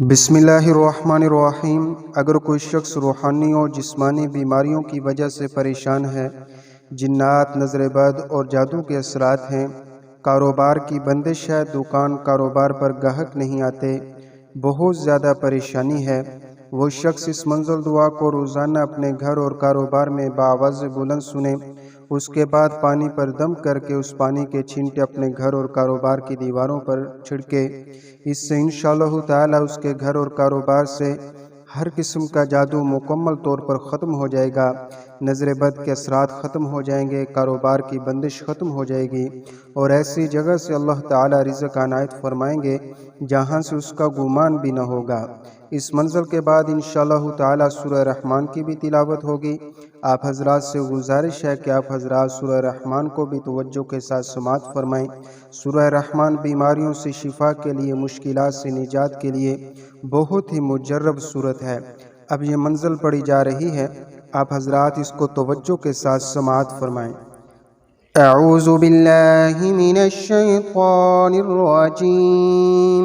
बिस्मिल्लाहिर्रहमानिर्रहीम। अगर कोई शख्स रूहानी और जिस्मानी बीमारियों की वजह से परेशान है, जिन्नात, नज़र बद और जादू के असरात हैं, कारोबार की बंदिश है, दुकान कारोबार पर गाहक नहीं आते, बहुत ज़्यादा परेशानी है, वो शख्स इस मंज़िल दुआ को रोज़ाना अपने घर और कारोबार में बाआवाज़ बुलंद सुने। उसके बाद पानी पर दम करके उस पानी के छींटे अपने घर और कारोबार की दीवारों पर छिड़के। इससे इंशाअल्लाह ताला उसके घर और कारोबार से हर किस्म का जादू मुकम्मल तौर पर ख़त्म हो जाएगा। नज़र बद के असरात ख़त्म हो जाएंगे, कारोबार की बंदिश ख़त्म हो जाएगी और ऐसी जगह से अल्लाह ताला रिज़्क़ अनायत फरमाएंगे जहाँ से उसका गुमान भी न होगा। इस मंज़िल के बाद इंशाअल्लाह ताला सूरह रहमान की भी तिलावत होगी। आप हज़रात से गुजारिश है कि आप हज़रात सूरह रहमान को भी तवज्जो के साथ समाअत फरमाएँ। सूरह रहमान बीमारियों से शिफा के लिए, मुश्किलात से निजात के लिए बहुत ही मुजर्रब सूरत है। अब ये मंज़िल पढ़ी जा रही है, आप हज़रात इसको तवज्जो के साथ समाअत फरमाएँ। अऊज़ु बिल्लाहि मिनश शैतानिर रजीम।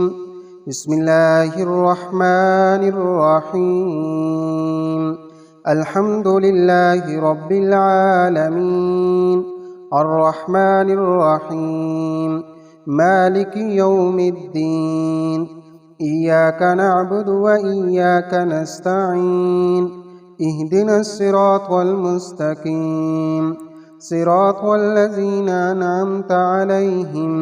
बिस्मिल्लाहिर रहमानिर रहीम। अल्हम्दुलिल्लाहि रब्बिल आलमीन, अर्रहमानिर रहीम, मालिकि यौमिद्दीन, इय्याका नअबुदु व इय्याका नस्तईन, इहदिनस सिरातल मुस्तकीम, सिरातल लज़ीना अनअमता अलैहिम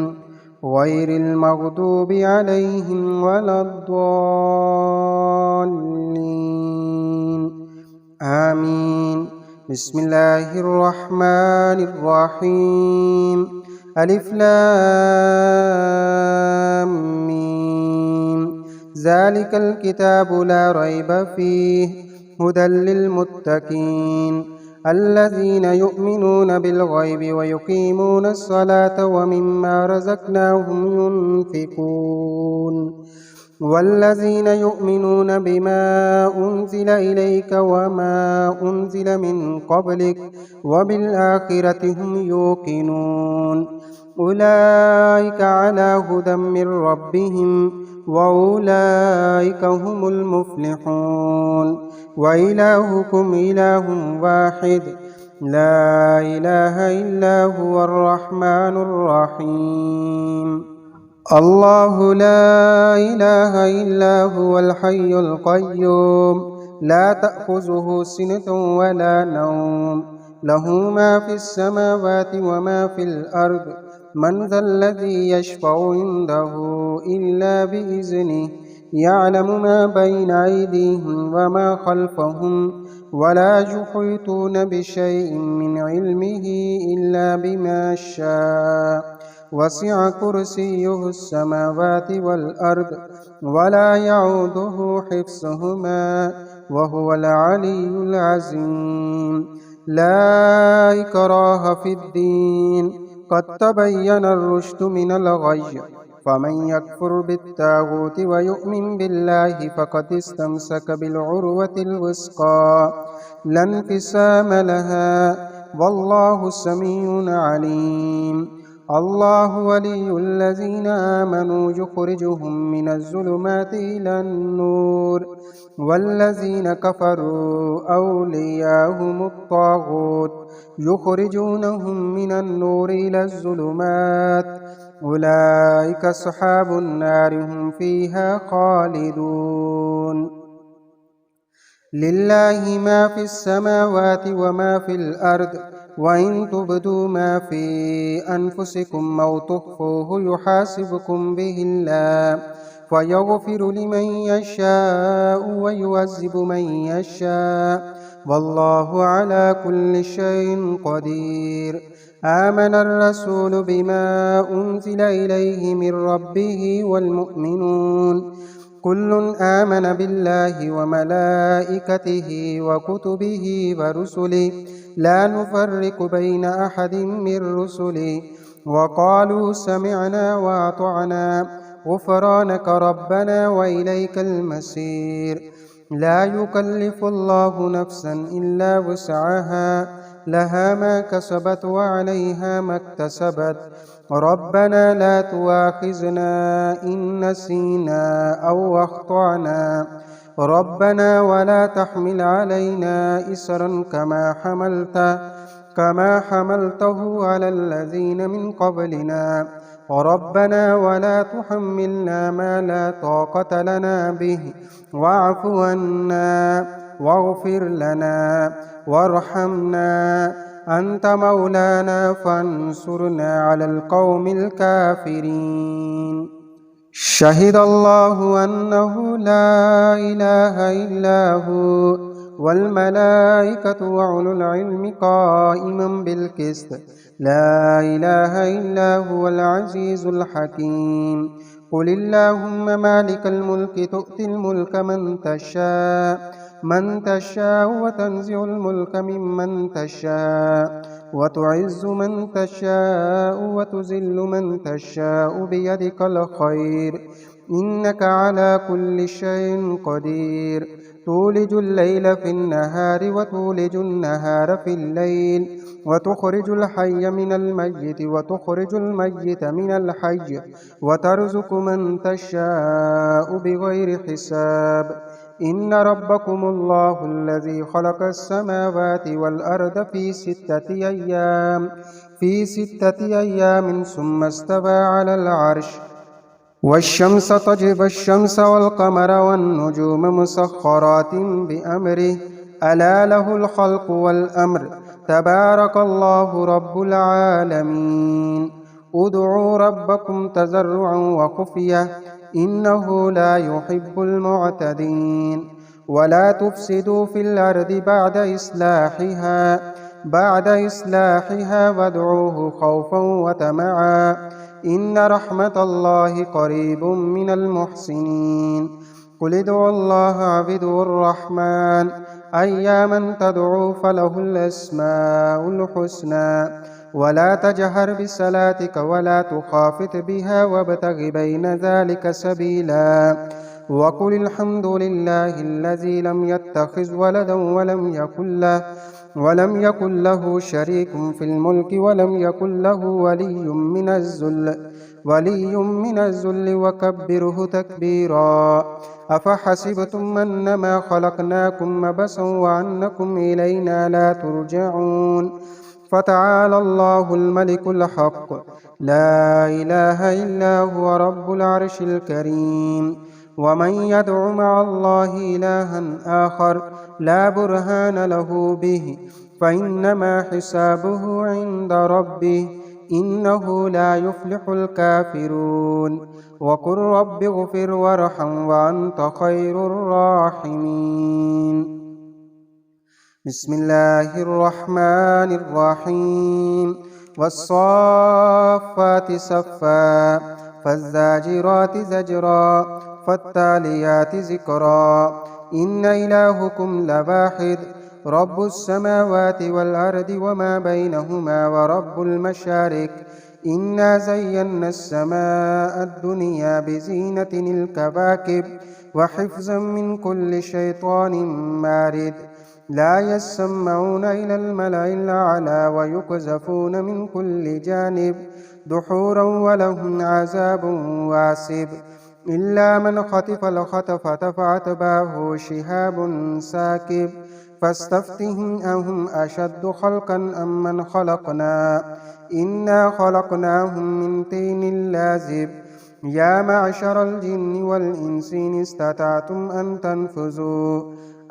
गैरिल मग़दूबि अलैहिम वलद्दाल्लीन, आमीन। बिस्मिल्लाहिर रहमानिर रहीम। अलिफ लाम मीम, ज़ालिकल किताबु ला रैब फ़ीहि हुदल लिल मुत्तक़ीन, अल्लज़ीना युमिनून बिल गैबि व युक़ीमूनस सलाता व मिम्मा रज़क़नाहुम युनफ़िक़ून, वल्लज़ीना युमिनून बिमा उन्ज़िल इलैक व मा उन्ज़िल मिन क़ब्लिक व बिल आखिरति हुम युक़िनून, उलाइका अला हुदम मिर रब्बिहिम व उलाइका हुमुल मुफ़्लिहून। व इलाहुकुम इलाहुम वाहिद, ला इलाहा इल्ला हुवर रहमानुर रहीम। अल्लाहु ला इलाहा इल्ला हुवल हय्युल क़य्यूम, ला तअख़ुज़ुहु सिनतुन व ला नौम, लहू मा फ़िस समावाति व मा फ़िल अर्द, मन ज़ल्लज़ी यशफ़अु इंदहु इल्ला बिइज़निहि, यअलमु मा बैन अयदीहिम व मा ख़ल्फ़हुम, व ला युहीतून बिशैइन मिन इल्मिहि इल्ला बिमा शाअ, वसिअ कुर्सियुहुस समावाति वल अर्द, व ला यऊदुहु हिफ्ज़ुहुमा, व हुवल अलिय्युल अज़ीम। ला इक्राहा फ़िद्दीन, क़द तबय्यनर रुश्दु मिनल ग़य्य, फमन यकफ़ुर बित्ताग़ूति व युमिन बिल्लाहि फ़क़द इस्तमसक बिलउर्वतिल वुस्क़ा, ला इंफ़िसाम लहा, वल्लाहु समीउन अलीम। अल्लाहु वलियुल्लज़ीना आमनू युख़रिजुहुम मिनज़्ज़ुलुमाति इलन्नूर, वल्लज़ीना कफ़रू औलियाहुमुत्ताग़ूत युख़रिजूनहुम मिनन्नूरि इलज़्ज़ुलुमात, उलाइका अस्हाबुन नारि हुम फ़ीहा ख़ालिदून। लिल्लाहि मा फ़िस समावाति व मा फ़िल अर्द, व इन तुब्दू मा फ़ी अनफुसिकुम औ तुख़्फ़ूहु युहासिबकुम बिहिल्लाह, फ़यग़फ़िरु लिमन यशाअ व युअज़्ज़िबु मन यशाअ, वल्लाहु अला कुल्लि शैइन क़दीर। आमनर रसूलु बिमा उन्ज़िल इलैहि मिर रब्बिहि वल मुअ्मिनून, कुल्लुन आमन बिल्लाहि व मलाइकतिहि व कुतुबिहि व रुसुलिहि, ला नुफ़र्रिक़ु बैन अहदिम मिर रुसुलिहि, व क़ालू समिअना व अतअना ग़ुफ़रानक रब्बना व इलैकल मसीर। ला युकल्लिफ़ुल्लाहु नफ़्सन इल्ला वुस्अहा, لها ما كسبت وعليها ما اكتسبت. ربنا لا تؤاخذنا إن نسينا أو أخطأنا. ربنا ولا تحمل علينا إصرا كما حملته على الذين من قبلنا. ربنا ولا تحملنا ما لا طاقة لنا به واعف عنا واغفر لنا وارحمنا أنت مولانا فانصرنا على القوم الكافرين. شهد الله أنه لا إله إلا هو والملائكة وأولو العلم قائما بالقسط لا إله إلا هو العزيز الحكيم. قل اللهم مالك الملك تؤتي الملك من تشاء وتنزع الملك ممن تشاء وتعز من تشاء وتذل من تشاء بيدك الخير إنك على كل شيء قدير. تولج الليل في النهار وتولج النهار في الليل وتخرج الحي من الميت وتخرج الميت من الحي وترزق من تشاء بغير حساب. إن ربكم الله الذي خلق السماوات والأرض في ستة أيام ثم استوى على العرش والشمس تجب الشمس والقمر والنجوم مسخرات بأمره ألا له الخلق والأمر تبارك الله رب العالمين. ادعوا ربكم تضرعا وخفية إنه لا يحب المعتدين. ولا تفسدوا في الأرض بعد إصلاحها وادعوه خوفا وطمعا إن رحمة الله قريب من المحسنين. قل ادعوا الله عبدوا الرحمن أياما تدعوا فله الأسماء الحسنى ولا تجهر بصلاتك ولا تخافت بها وابتغ بين ذلك سبيلا. وقل الحمد لله الذي لم يتخذ ولدا ولم يكن له شريك في الملك ولم يكن له ولي من الذل وكبره تكبيرا. أفحسبتم أنما خلقناكم عبثا وأنكم إلينا لا ترجعون. فتعالى الله الملك الحق لا إله إلا هو رب العرش الكريم. ومن يدع مع الله إلها آخر لا برهان له به فإنما حسابه عند ربه إنه لا يفلح الكافرون. وقل رب اغفر وارحم وأنت خير الراحمين. بسم الله الرحمن الرحيم. والصافات صفا فالزاجرات زجرا فالتاليات ذكرا إن إلهكم لواحد رب السماوات والأرض وما بينهما ورب المشارق. إنا زينا السماء الدنيا بزينة الكواكب وحفظا من كل شيطان مارد. لا يسمعون إلى الملأ الأعلى ويقذفون من كل جانب دحورا ولهم عذاب واسب. إلا من خطف الخطفة فأتبعه شهاب ساكب. فاستفتهم أهم أشد خلقا أم من خلقنا إنا خلقناهم من طين لازب. يا معشر الجن والإنس إن استطعتم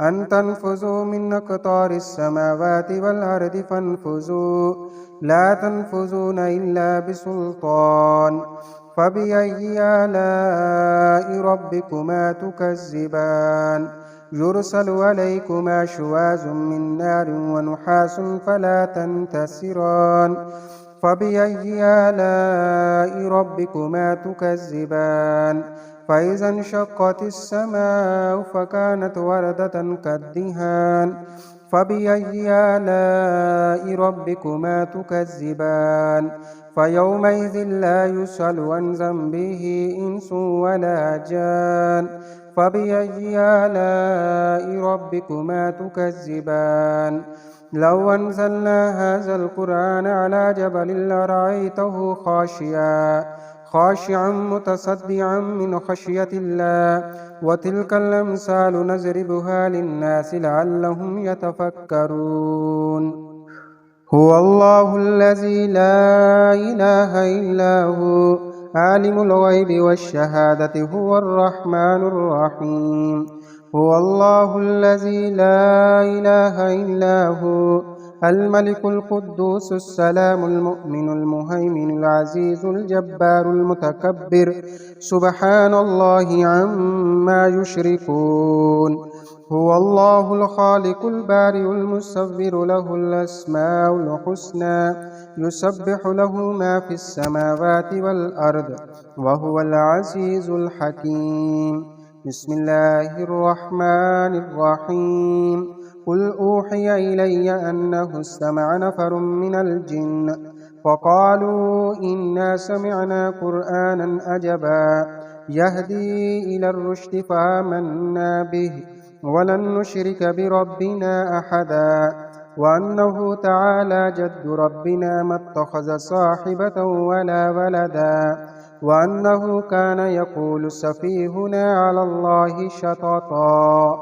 أن تنفذوا من أقطار السماوات والأرض فانفذوا لا تنفذون إلا بسلطان. فبأي آلاء ربكما تكذبان يرسل عليكما شواظ من نار ونحاس فلا تنتصران. فبأي آلاء ربكما تكذبان فإذا انشقت السماء فكانت وردة كالدهان. فبأي آلاء ربكما تكذبان فيومئذ لا يسأل عن ذنبه إنس ولا جان. فبأي آلاء ربكما تكذبان لو أنزلنا هذا القرآن على جبل لرأيته خاشعا متصدعا من خشية الله وتلك الأمثال نضربها للناس لعلهم يتفكرون. هو الله الذي لا إله إلا هو عالم الغيب والشهادة هو الرحمن الرحيم. هو الله الذي لا إله إلا هو الملك القدوس السلام المؤمن المهيمن العزيز الجبار المتكبر سبحان الله عما يشركون. هو الله الخالق البارئ المصور له الأسماء الحسنى يسبح له ما في السماوات والأرض وهو العزيز الحكيم. بسم الله الرحمن الرحيم. قل أوحي إلي أنه استمع نفر من الجن فقالوا إنا سمعنا قرآنا عجبا يهدي إلى الرشد فآمنا به ولن نشرك بربنا أحدا وأنه تعالى جد ربنا ما اتخذ صاحبة ولا ولدا وأنه كان يقول سفيهنا على الله شططا.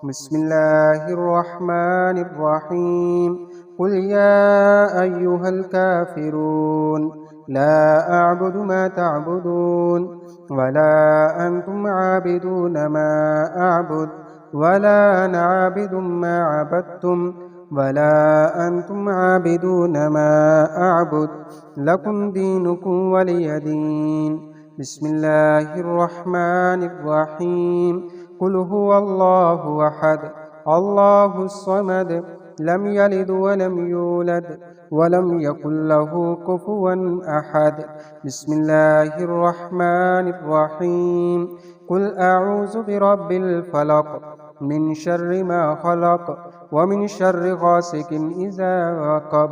بسم الله الرحمن الرحيم. قل يا أيها الكافرون لا أعبد ما تعبدون ولا أنتم عابدون ما أعبد ولا أنا عابد ما عبدتم ولا أنتم عابدون ما أعبد لكم دينكم ولي دين. بسم الله الرحمن الرحيم. قل هو الله أحد الله الصمد لم يلد ولم يولد ولم يكن له كفوا أحد. بسم الله الرحمن الرحيم. قل أعوذ برب الفلق من شر ما خلق ومن شر غاسق إذا وقب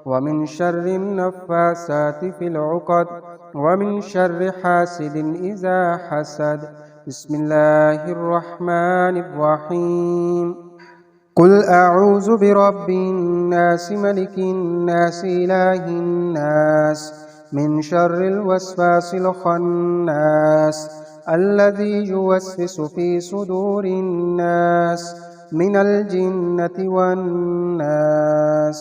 ومن شر النفاثات في العقد ومن شر حاسد إذا حسد. بسم الله الرحمن الرحيم. قل أعوذ برب الناس ملك الناس إله الناس من شر الوسواس الخناس الذي يوسوس في صدور الناس من الجنة والناس.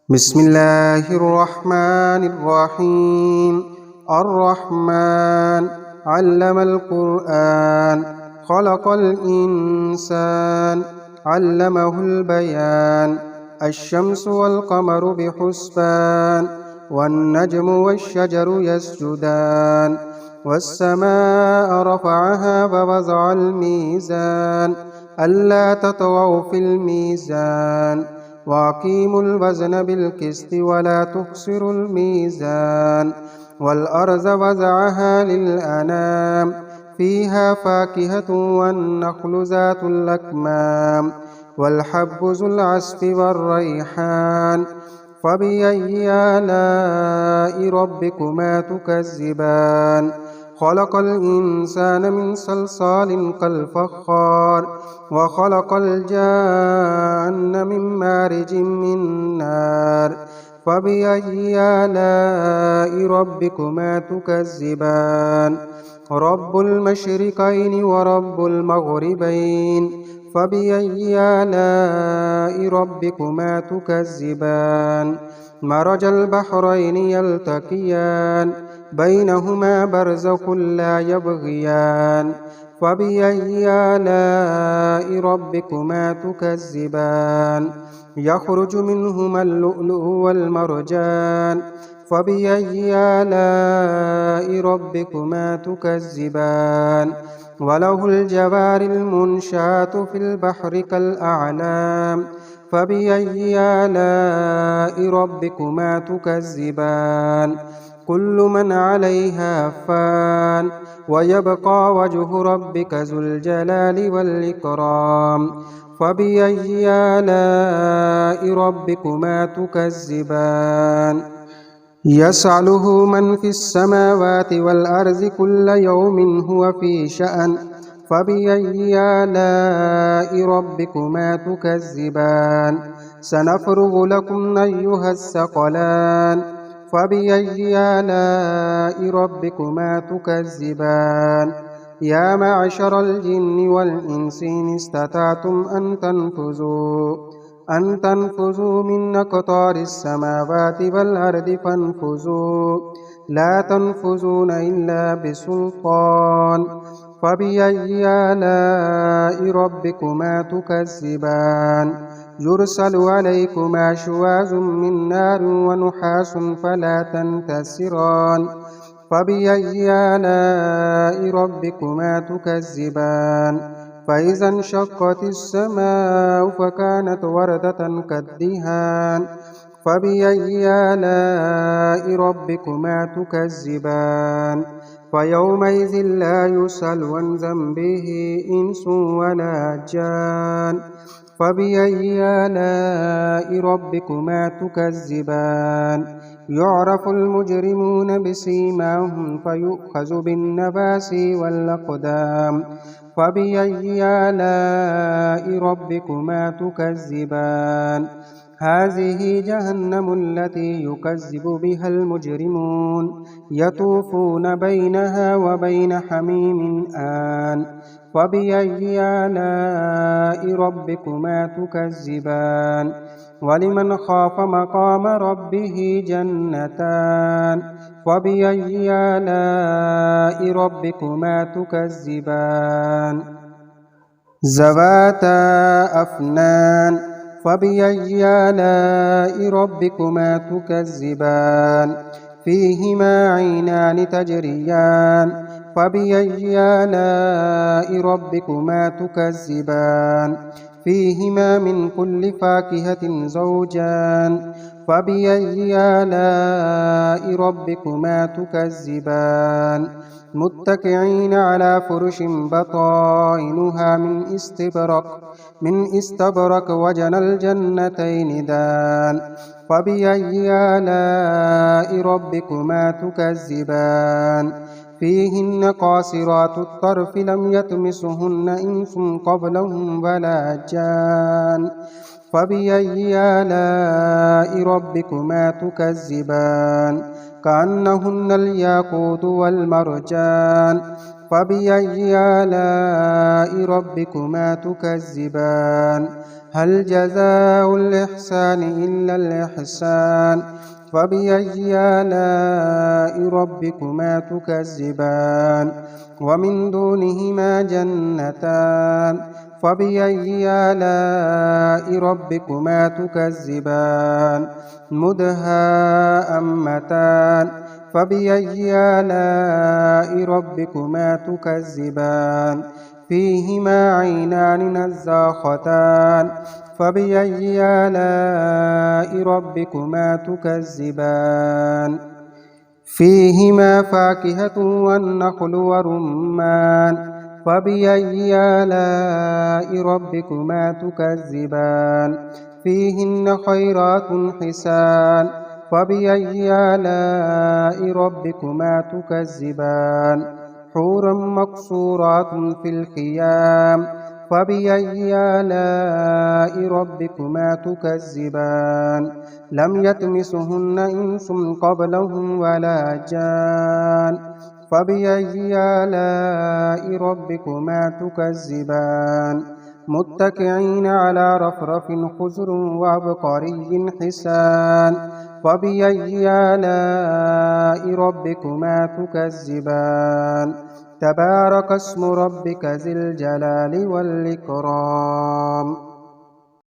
بسم الله الرحمن الرحيم. الرحمن علم القرآن خلق الإنسان علمه البيان. الشمس والقمر بحسبان والنجم والشجر يسجدان والسماء رفعها ووضع الميزان ألا تطغوا في الميزان وأقيموا الوزن بالقسط ولا تخسروا الميزان. والأرض وضعها للأنام فيها فاكهة والنخل ذات الأكمام والحب ذو العصف والريحان. فبأي آلاء ربكما تكذبان؟ خلق الإنسان من صلصال كالفخار وخلق الجان من مارج من نار. فبأي آلاء ربكما تكذبان؟ رب المشرقين ورب المغربين. فبأي آلاء ربكما تكذبان؟ مرج البحرين يلتقيان بينهما برزخ لا يبغيان. فبأي آلاء ربكما تكذبان؟ يخرج منهما اللؤلؤ والمرجان. فبأي آلاء ربكما تكذبان؟ وله الجوار المنشآت في البحر كالأعلام. فبأي آلاء ربكما تكذبان؟ كل من عليها فان ويبقى وجه ربك ذو الجلال والإكرام. فبأي آلاء ربكما تكذبان؟ يسأله من في السماوات والأرض كل يوم هو في شأن. فبأي آلاء ربكما تكذبان سنفرغ لكم أيها الثقلان فبأي آلاء ربكما تكذبان يا معشر الجن والإنس إن استطعتم أن تنفذوا من أقطار السماوات والأرض فانفذوا لا تنفذون إلا بسلطان فبأي آلاء ربكما تكذبان يرسل عليكما شواظ من نار ونحاس فلا تنتصران فبأي آلاء ربكما تكذبان فإذا انشقت السماء فكانت وردة كالدهان فبأي آلاء ربكما تكذبان فيومئذ لا يسأل عن ذنبه إنس ولا جان فبأي آلاء ربكما تكذبان يعرف المجرمون بسيماهم فيؤخذ بالنواصي والأقدام فبأي آلاء ربكما تكذبان هذه جهنم التي يكذب بها المجرمون يطوفون بينها وبين حميم آن فبأي آلاء ربكما تكذبان ولمن خاف مقام ربه جنتان فبأي آلاء ربكما تكذبان ذواتا أفنان فبأي آلاء ربكما تكذبان فيهما عينان تجريان فبأي آلاء ربكما تكذبان فيهما من كل فاكهة زوجان فبأي آلاء ربكما تكذبان متكئين على فرش بطائنها من استبرق وجنى الجنتين دان فبأي آلاء ربكما تكذبان فيهن قاصرات الطرف لم يطمسهن إنس قبلهم ولا جان فبأي آلاء ربكما تكذبان كأنهن الياقوت والمرجان فبأي آلاء ربكما تكذبان هل جزاء الإحسان إلا الإحسان فبأي آلاء ربكما تكذبان ومن دونهما جنتان فبأي آلاء ربكما تكذبان مدهامتان فبأي آلاء ربكما تكذبان فيهما عينان نزاختان فبأي آلاء ربكما تكذبان فيهما فاكهة والنخل ورمان فبأي آلاء ربكما تكذبان فيهن خيرات حسان فبأي آلاء ربكما تكذبان حورا مقصورات في الخيام فبأي آلاء ربكما تكذبان لم يطمسهن إنس قبلهم ولا جان فبأي آلاء ربكما تكذبان متكئين على رفرف خضر وعبقري حسان فبأي آلاء ربكما تكذبان تبارك اسم ربك ذي الجلال والإكرام